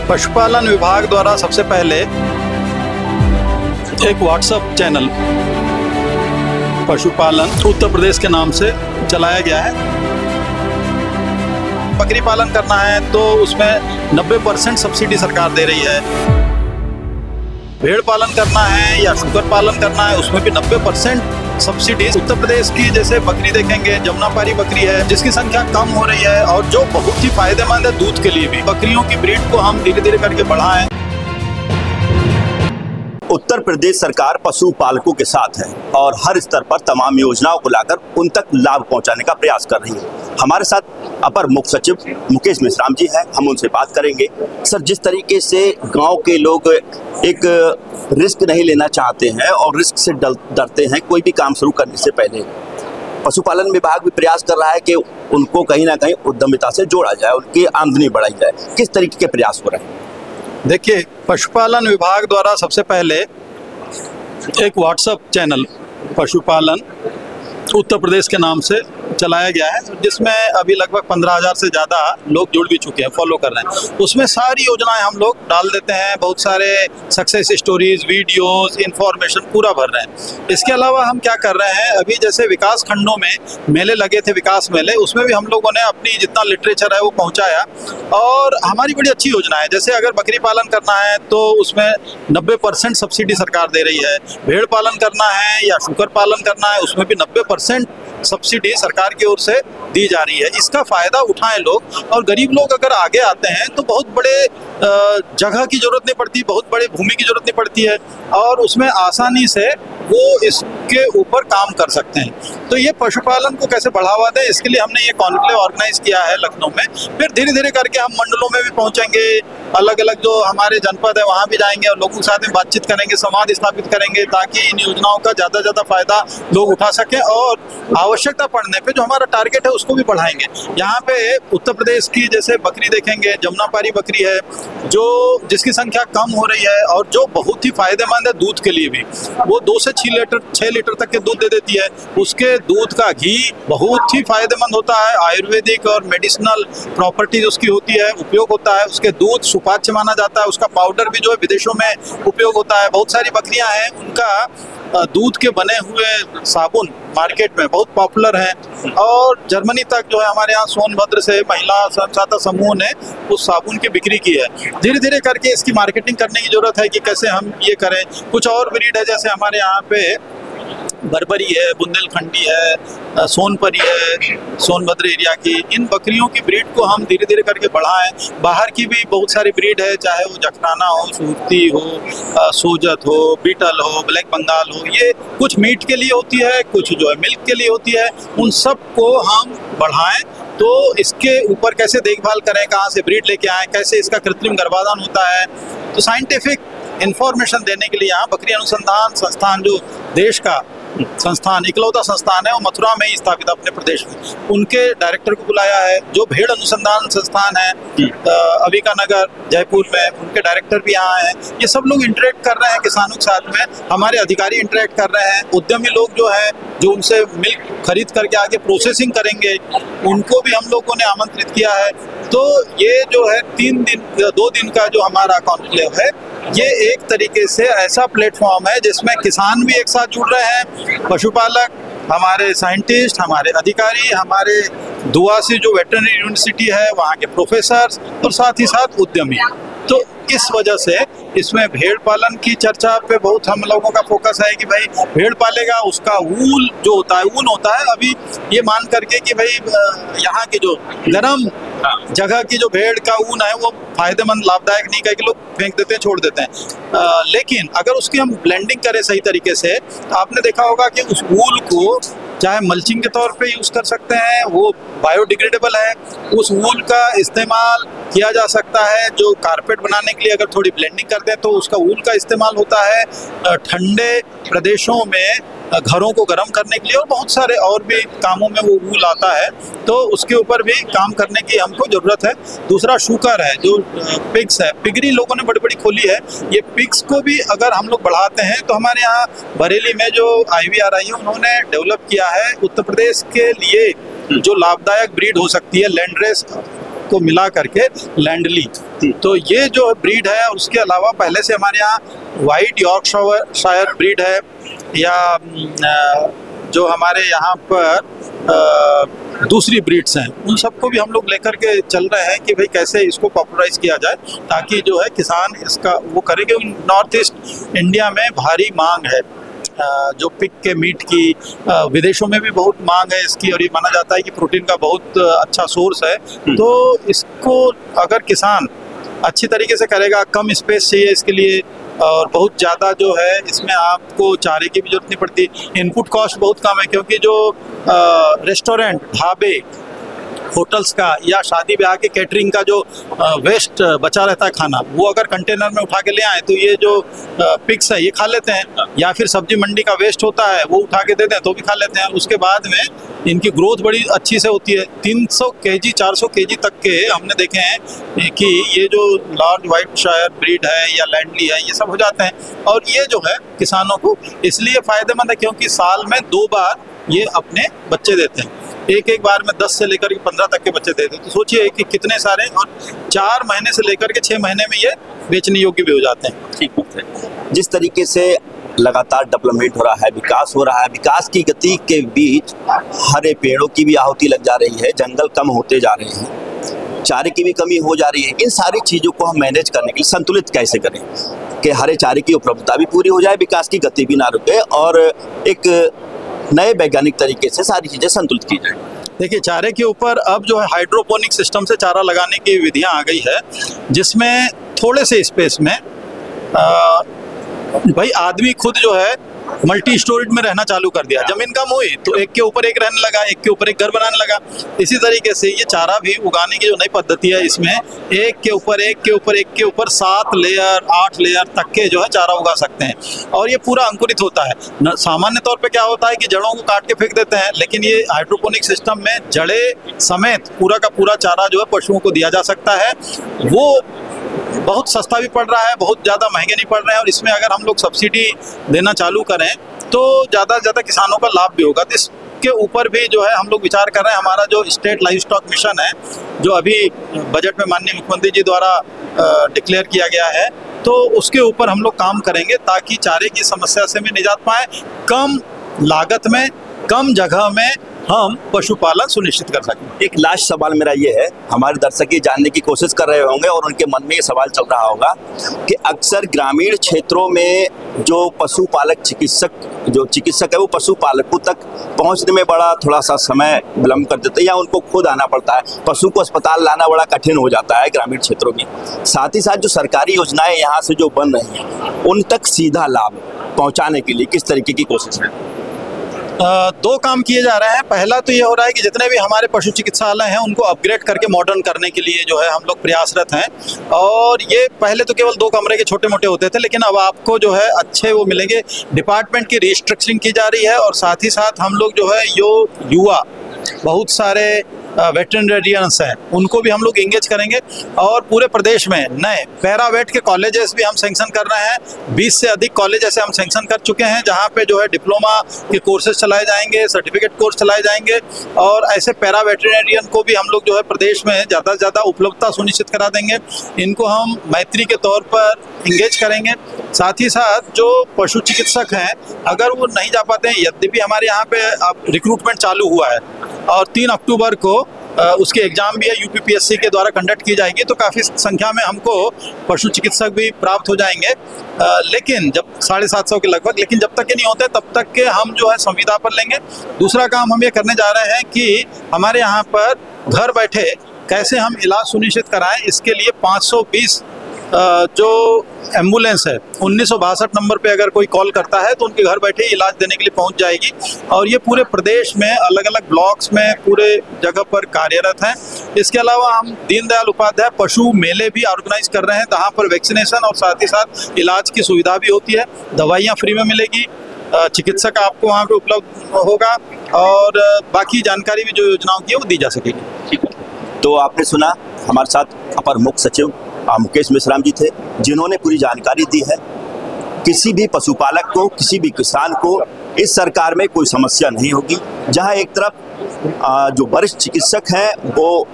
पशुपालन विभाग द्वारा सबसे पहले एक व्हाट्सएप चैनल पशुपालन उत्तर प्रदेश के नाम से चलाया गया है। बकरी पालन करना है तो उसमें 90% सब्सिडी सरकार दे रही है। भेड़ पालन करना है या शुगर पालन करना है उसमें भी 90% सब्सिडी। उत्तर प्रदेश की जैसे बकरी देखेंगे, जमुनापारी बकरी है जिसकी संख्या कम हो रही है और जो बहुत ही फायदेमंद है दूध के लिए भी। बकरियों की ब्रीड को हम धीरे धीरे करके बढ़ाएं। उत्तर प्रदेश सरकार पशुपालकों के साथ है और हर स्तर पर तमाम योजनाओं को लाकर उन तक लाभ पहुंचाने का प्रयास कर रही है। हमारे साथ अपर मुख्य सचिव मुकेश मेश्राम जी हैं, हम उनसे बात करेंगे। सर, जिस तरीके से गांव के लोग एक रिस्क नहीं लेना चाहते हैं और रिस्क से डरते हैं कोई भी काम शुरू करने से पहले, पशुपालन विभाग भी प्रयास कर रहा है कि उनको कहीं ना कहीं उद्यमिता से जोड़ा जाए, उनकी आमदनी बढ़ाई जाए। किस तरीके के प्रयास हो रहे हैं? देखिए, पशुपालन विभाग द्वारा सबसे पहले एक व्हाट्सएप चैनल पशुपालन उत्तर प्रदेश के नाम से चलाया गया है, जिसमें अभी लगभग 15,000 से ज़्यादा लोग जुड़ भी चुके हैं, फॉलो कर रहे हैं। उसमें सारी योजनाएं हम लोग डाल देते हैं, बहुत सारे सक्सेस स्टोरीज, वीडियोस, इंफॉर्मेशन पूरा भर रहे हैं। इसके अलावा हम क्या कर रहे हैं, अभी जैसे विकास खंडों में मेले लगे थे, विकास मेले, उसमें भी हम लोगों ने अपनी जितना लिटरेचर है वो पहुँचाया और हमारी बड़ी अच्छी योजना है। जैसे अगर बकरी पालन करना है तो उसमें 90% सब्सिडी सरकार दे रही है। भेड़ पालन करना है या शुगर पालन करना है उसमें भी 90% सब्सिडी सरकार की ओर से दी जा रही है। इसका फायदा उठाएं लोग। और गरीब लोग अगर आगे आते हैं तो बहुत बड़े जगह की जरूरत नहीं पड़ती, बहुत बड़े भूमि की जरूरत नहीं पड़ती है और उसमें आसानी से वो इसके ऊपर काम कर सकते हैं। तो ये पशुपालन को कैसे बढ़ावा दें, इसके लिए हमने ये कॉन्क्लेव ऑर्गेनाइज किया है लखनऊ में। फिर धीरे धीरे करके हम मंडलों में भी पहुंचेंगे, अलग अलग जो हमारे जनपद है वहाँ भी जाएंगे और लोगों के साथ में बातचीत करेंगे, संवाद स्थापित करेंगे ताकि इन योजनाओं का ज़्यादा से ज़्यादा फायदा लोग उठा सकें और आवश्यकता पड़ने पे जो हमारा टारगेट है उसको भी बढ़ाएंगे। यहाँ पे उत्तर प्रदेश की जैसे बकरी देखेंगे, जमुनापारी बकरी है जो जिसकी संख्या कम हो रही है और जो बहुत ही फायदेमंद है दूध के लिए भी। वो 2 से 6 लीटर तक के दूध दे देती है। उसके दूध का घी बहुत ही फायदेमंद होता है, आयुर्वेदिक और मेडिसिनल प्रॉपर्टीज उसकी होती है, उपयोग होता है। उसके दूध सुपाच्य माना जाता है। उसका पाउडर भी जो है विदेशों में उपयोग होता है। बहुत सारी बकरियां हैं, उनका दूध के बने हुए साबुन मार्केट में बहुत पॉपुलर हैं और जर्मनी तक जो है हमारे यहाँ सोनभद्र से महिला स्वयं समूह ने उस साबुन की बिक्री की है। धीरे धीरे करके इसकी मार्केटिंग करने की जरूरत है कि कैसे हम ये करें। कुछ और ब्रीड है, जैसे हमारे यहाँ पे बर्बरी है, बुंदेलखंडी है, सोनपरी है, सोनभद्र एरिया की। इन बकरियों की ब्रीड को हम धीरे धीरे करके बढ़ाएं। बाहर की भी बहुत सारी ब्रीड है, चाहे वो जखराना हो, सूरती हो, सोजत हो, बीटल हो, ब्लैक बंगाल हो। ये कुछ मीट के लिए होती है, कुछ जो है मिल्क के लिए होती है। उन सब को हम बढ़ाएं। तो इसके ऊपर कैसे देखभाल करें, कहाँ से ब्रीड लेके आएँ, कैसे इसका कृत्रिम गर्भाधान होता है, तो साइंटिफिक इंफॉर्मेशन देने के लिए यहाँ बकरी अनुसंधान संस्थान, जो देश का संस्थान, इकलौता संस्थान है, वो मथुरा में ही स्थापित अपने प्रदेश में, उनके डायरेक्टर को बुलाया है। जो भेड़ अनुसंधान संस्थान है अविका नगर जयपुर में, उनके डायरेक्टर भी यहाँ हैं। ये सब लोग इंटरेक्ट कर रहे हैं किसानों के साथ में, हमारे अधिकारी इंटरेक्ट कर रहे हैं। उद्यमी लोग जो हैं जो उनसे मिल्क खरीद करके आगे प्रोसेसिंग करेंगे, उनको भी हम लोगों ने आमंत्रित किया है। तो ये जो है 2 दिन का जो हमारा कॉन्क्लेव है, ये एक तरीके से ऐसा प्लेटफॉर्म है जिसमें किसान भी एक साथ जुड़ रहे हैं, पशुपालक, हमारे साइंटिस्ट, हमारे अधिकारी, हमारे दुआसी जो वेटरनरी यूनिवर्सिटी है वहाँ के प्रोफेसर्स और साथ ही साथ उद्यमी। तो इस वजह से इसमें भेड़ पालन की चर्चा पे बहुत हम लोगों का फोकस है कि भाई भेड़ पालेगा, उसका ऊन जो होता है, ऊन होता है। अभी ये मान करके कि भाई यहाँ की जो गर्म जगह की जो भेड़ का ऊन है वो फायदेमंद, लाभदायक नहीं, कई लोग फेंक देते हैं, छोड़ देते हैं। लेकिन अगर उसकी हम ब्लेंडिंग करें सही तरीके से, आपने देखा होगा कि उस ऊल को चाहे मल्चिंग के तौर पे यूज़ कर सकते हैं, वो बायोडिग्रेडेबल है। उस वूल का इस्तेमाल किया जा सकता है, जो कारपेट बनाने के लिए अगर थोड़ी ब्लेंडिंग कर दें तो उसका वूल का इस्तेमाल होता है ठंडे प्रदेशों में घरों को गर्म करने के लिए, और बहुत सारे और भी कामों में वो वूल आता है। तो उसके ऊपर भी काम करने की हमको ज़रूरत है। दूसरा शुकर है, जो पिग्स है, पिगरी लोगों ने बड़ी बड़ी खोली है। ये पिग्स को भी अगर हम लोग बढ़ाते हैं तो हमारे यहाँ बरेली में जो IVR आई है उन्होंने डेवलप किया है उत्तर प्रदेश के लिए जो लाभदायक ब्रीड हो सकती है, लैंड रेस को मिला करके लैंडली। तो ये जो ब्रीड है, उसके अलावा पहले से हमारे यहाँ वाइट यॉर्कशायर ब्रीड है, या जो हमारे यहाँ पर दूसरी ब्रीड्स हैं, उन सबको भी हम लोग लेकर के चल रहे हैं कि भाई कैसे इसको पॉपुलराइज किया जाए, ताकि जो है किसान इसका वो करे। क्योंकि नॉर्थ ईस्ट इंडिया में भारी मांग है जो पिग के मीट की, विदेशों में भी बहुत मांग है इसकी, और ये माना जाता है कि प्रोटीन का बहुत अच्छा सोर्स है। तो इसको अगर किसान अच्छी तरीके से करेगा, कम स्पेस चाहिए इसके लिए, और बहुत ज़्यादा जो है इसमें आपको चारे की भी जरूरत नहीं पड़ती, इनपुट कॉस्ट बहुत कम है। क्योंकि जो रेस्टोरेंट, ढाबे, होटल्स का या शादी ब्याह के कैटरिंग का जो वेस्ट बचा रहता है खाना, वो अगर कंटेनर में उठा के ले आए तो ये जो पिग्स है ये खा लेते हैं, या फिर सब्जी मंडी का वेस्ट होता है वो उठा के देते हैं तो भी खा लेते हैं। उसके बाद में इनकी ग्रोथ बड़ी अच्छी से होती है, 300 केजी 400 केजी तक के हमने देखे हैं कि ये जो लार्ज वाइट शायर ब्रीड है या लैंडली है, ये सब हो जाते हैं। और ये जो है किसानों को इसलिए फ़ायदेमंद है क्योंकि साल में 2 बार ये अपने बच्चे देते हैं, एक बार में 10 से लेकर के 15 तक के बच्चे देते हैं। तो सोचिए कि कितने सारे, और 4 महीने से लेकर के 6 महीने में ये बेचने योग्य भी हो जाते हैं। ठीक बात है। जिस तरीके से लगातार डेवलपमेंट हो रहा है, विकास हो रहा है, विकास की गति के बीच हरे पेड़ों की भी आहुति लग जा रही है, जंगल कम होते जा रहे हैं, चारे की भी कमी हो जा रही है। इन सारी चीज़ों को हम मैनेज करने के लिए संतुलित कैसे करें कि हरे चारे की उपलब्धता भी पूरी हो जाए, विकास की गति भी ना रुके, और एक नए वैज्ञानिक तरीके से सारी चीज़ें संतुलित की जाए। देखिए, चारे के ऊपर अब जो है हाइड्रोपोनिक सिस्टम से चारा लगाने की विधियां आ गई है, जिसमें थोड़े से स्पेस में भाई आदमी खुद जो है मल्टी स्टोरेज में रहना चालू कर दिया। जमीन कम हुई तो एक के ऊपर एक रहने लगा, एक के ऊपर एक घर बनाने लगा। इसी तरीके से ये चारा भी उगाने की जो नई पद्धति है, इसमें एक के ऊपर एक के ऊपर एक के ऊपर 7 लेयर 8 लेयर तक के जो है चारा उगा सकते हैं, और ये पूरा अंकुरित होता है। सामान्य तौर पे क्या होता है कि जड़ों को काट के फेंक देते हैं, लेकिन ये हाइड्रोपोनिक सिस्टम में जड़े समेत पूरा का पूरा चारा जो है पशुओं को दिया जा सकता है। वो बहुत सस्ता भी पड़ रहा है, बहुत ज़्यादा महंगे नहीं पड़ रहे हैं, और इसमें अगर हम लोग सब्सिडी देना चालू करें तो ज़्यादा से ज़्यादा किसानों का लाभ भी होगा। तो इसके ऊपर भी जो है हम लोग विचार कर रहे हैं। हमारा जो स्टेट लाइव स्टॉक मिशन है, जो अभी बजट में माननीय मुख्यमंत्री जी द्वारा डिक्लेयर किया गया है, तो उसके ऊपर हम लोग काम करेंगे ताकि चारे की समस्या से भी निजात पाएँ, कम लागत में, कम जगह में हम पशुपालन सुनिश्चित कर सकें। एक लास्ट सवाल मेरा ये है, हमारे दर्शक ये जानने की कोशिश कर रहे होंगे और उनके मन में ये सवाल चल रहा होगा कि अक्सर ग्रामीण क्षेत्रों में जो पशुपालक चिकित्सक है वो पशुपालकों तक पहुंचने में बड़ा थोड़ा सा समय विलम्ब कर देते हैं, या उनको खुद आना पड़ता है। पशु को अस्पताल लाना बड़ा कठिन हो जाता है ग्रामीण क्षेत्रों में। साथ ही साथ जो सरकारी योजनाएं यहाँ से जो बन रही हैं, उन तक सीधा लाभ पहुँचाने के लिए किस तरीके की कोशिश है? 2 काम किए जा रहे हैं। पहला तो ये हो रहा है कि जितने भी हमारे पशु चिकित्सालय हैं उनको अपग्रेड करके मॉडर्न करने के लिए जो है हम लोग प्रयासरत हैं। और ये पहले तो केवल 2 कमरे के छोटे मोटे होते थे, लेकिन अब आपको जो है अच्छे वो मिलेंगे। डिपार्टमेंट की रिस्ट्रक्चरिंग की जा रही है, और साथ ही साथ हम लोग जो है युवा बहुत सारे वेटरनरियंस हैं, उनको भी हम लोग एंगेज करेंगे। और पूरे प्रदेश में नए पैरावेट के कॉलेजेस भी हम सेंक्शन कर रहे हैं। 20 से अधिक कॉलेज ऐसे हम सेंक्शन कर चुके हैं, जहां पे जो है डिप्लोमा के कोर्सेज चलाए जाएंगे, सर्टिफिकेट कोर्स चलाए जाएंगे, और ऐसे पैरा वेटरनरियन को भी हम लोग जो है प्रदेश में ज़्यादा से ज़्यादा उपलब्धता सुनिश्चित करा देंगे। इनको हम मैत्री के तौर पर इंगेज करेंगे। साथ ही साथ जो पशु चिकित्सक हैं, अगर वो नहीं जा पाते हैं, यद्यपि हमारे यहाँ पे अब रिक्रूटमेंट चालू हुआ है और 3 अक्टूबर को उसकी एग्ज़ाम भी है, यूपीपीएससी के द्वारा कंडक्ट की जाएगी, तो काफ़ी संख्या में हमको पशु चिकित्सक भी प्राप्त हो जाएंगे। लेकिन जब 750 के लगभग, लेकिन जब तक ये नहीं होते तब तक के हम जो है संविदा पर लेंगे। दूसरा काम हम ये करने जा रहे हैं कि हमारे यहाँ पर घर बैठे कैसे हम इलाज सुनिश्चित कराएं, इसके लिए 520 जो एम्बुलेंस है 1962 नंबर पे अगर कोई कॉल करता है तो उनके घर बैठे इलाज देने के लिए पहुंच जाएगी। और ये पूरे प्रदेश में अलग अलग ब्लॉक्स में पूरे जगह पर कार्यरत हैं। इसके अलावा हम दीनदयाल उपाध्याय पशु मेले भी ऑर्गेनाइज कर रहे हैं, जहाँ पर वैक्सीनेशन और साथ ही साथ इलाज की सुविधा भी होती है। दवाइयाँ फ्री में मिलेगी, चिकित्सक आपको वहाँ पे उपलब्ध होगा, और बाकी जानकारी भी जो योजनाओं की है वो दी जा सकेगी। ठीक है, तो आपने सुना, हमारे साथ अपर मुख्य सचिव मुकेश मेश्राम जी थे, जिन्होंने पूरी जानकारी दी है। किसी भी पशुपालक को, किसी भी किसान को इस सरकार में कोई समस्या नहीं होगी। जहां एक तरफ जो वरिष्ठ चिकित्सक हैं वो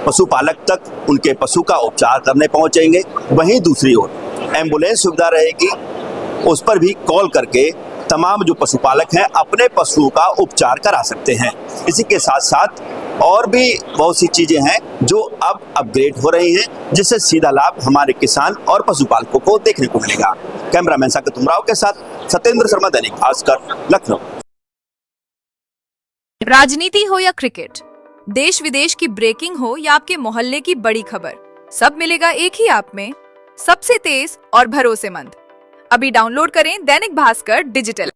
पशुपालक तक उनके पशु का उपचार करने पहुंचेंगे। वहीं दूसरी ओर एम्बुलेंस सुविधा रहेगी, उस पर भी कॉल करके तमाम जो पशुपालक हैं अपने पशुओं का उपचार करा सकते हैं। इसी के साथ साथ और भी बहुत सी चीजें हैं जो अब अपग्रेड हो रही हैं, जिससे सीधा लाभ हमारे किसान और पशुपालकों को देखने को मिलेगा। कैमरामैन साकेत उमराव के साथ सत्येंद्र शर्मा, दैनिक भास्कर, लखनऊ। राजनीति हो या क्रिकेट, देश विदेश की ब्रेकिंग हो या आपके मोहल्ले की बड़ी खबर, सब मिलेगा एक ही ऐप में, सबसे तेज और भरोसेमंद। अभी डाउनलोड करें दैनिक भास्कर डिजिटल।